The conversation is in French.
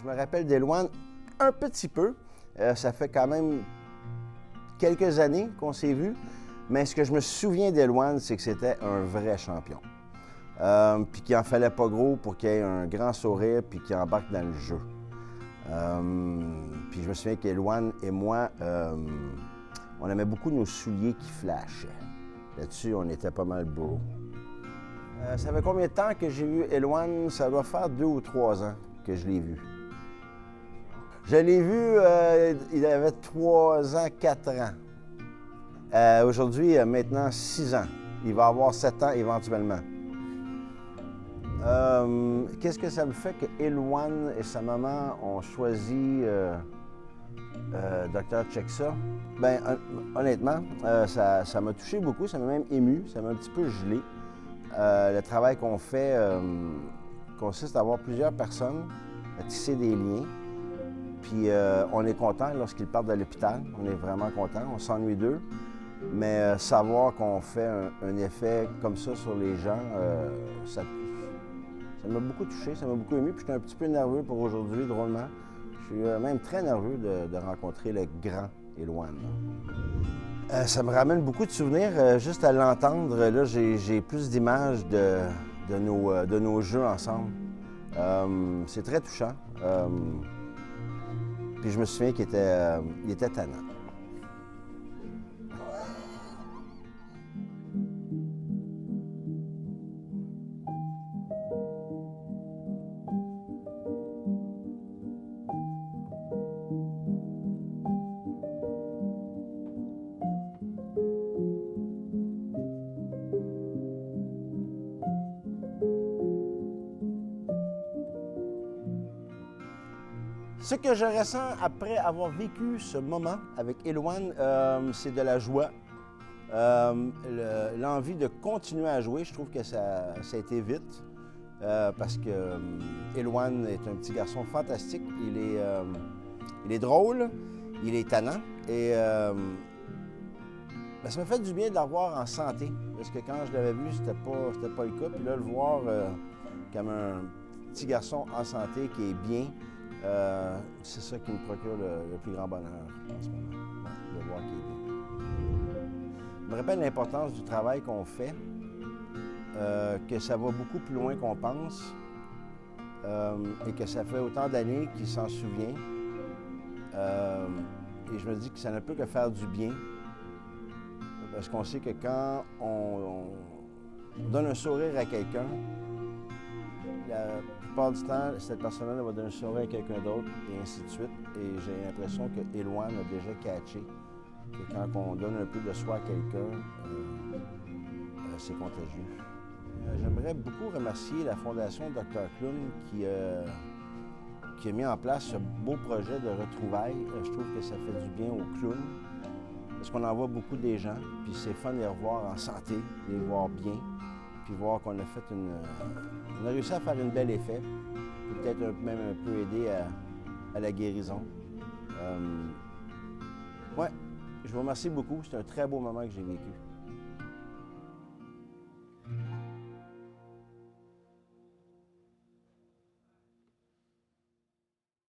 Je me rappelle d'Éloine un petit peu. Ça fait quand même quelques années qu'on s'est vus. Mais ce que je me souviens d'Éloine, c'est que c'était un vrai champion. Puis qu'il n'en fallait pas gros pour qu'il ait un grand sourire puis qu'il embarque dans le jeu. Puis je me souviens qu'Éloine et moi, on aimait beaucoup nos souliers qui flashaient. Là-dessus, on était pas mal beaux. Ça fait combien de temps que j'ai vu Éloine? Ça doit faire 2 ou 3 ans que je l'ai vu. Je l'ai vu, il avait 3 ans, 4 ans. Aujourd'hui, maintenant 6 ans. Il va avoir 7 ans éventuellement. Qu'est-ce que ça me fait que Éloine et sa maman ont choisi Dr. Chexa? Bien, honnêtement, ça m'a touché beaucoup, ça m'a même ému, ça m'a un petit peu gelé. Le travail qu'on fait consiste à avoir plusieurs personnes, à tisser des liens. Puis on est content lorsqu'ils partent de l'hôpital, on est vraiment content, on s'ennuie d'eux. Mais savoir qu'on fait un effet comme ça sur les gens, ça m'a beaucoup touché, ça m'a beaucoup ému. Puis j'étais un petit peu nerveux pour aujourd'hui, drôlement. Je suis même très nerveux de rencontrer le grand Éloine. Ça me ramène beaucoup de souvenirs. Juste à l'entendre, là, j'ai plus d'images de nos jeux ensemble. C'est très touchant. Puis je me souviens qu'il était tannant. Ce que je ressens après avoir vécu ce moment avec Éloine, c'est de la joie, l'envie de continuer à jouer. Je trouve que ça a été vite parce que Éloine est un petit garçon fantastique. Il est drôle, il est tannant et ça m'a fait du bien de le voir en santé parce que quand je l'avais vu, c'était pas le cas. Puis là, le voir comme un petit garçon en santé qui est bien, c'est ça qui me procure le plus grand bonheur en ce moment, de voir qu'il est bien. Je me rappelle l'importance du travail qu'on fait, que ça va beaucoup plus loin qu'on pense et que ça fait autant d'années qu'il s'en souvient. Et je me dis que ça ne peut que faire du bien parce qu'on sait que quand on donne un sourire à quelqu'un, la plupart du temps, cette personne-là va donner un sourire à quelqu'un d'autre et ainsi de suite. Et j'ai l'impression que Éloine a déjà catché que quand on donne un peu de soi à quelqu'un, c'est contagieux. J'aimerais beaucoup remercier la Fondation Dr. Clown qui a mis en place ce beau projet de retrouvailles. Je trouve que ça fait du bien aux clowns parce qu'on en voit beaucoup des gens, puis c'est fun de les revoir en santé, de les voir bien, puis voir qu'on a fait on a réussi à faire un bel effet, puis peut-être même un peu aider à la guérison. Ouais, je vous remercie beaucoup. C'est un très beau moment que j'ai vécu.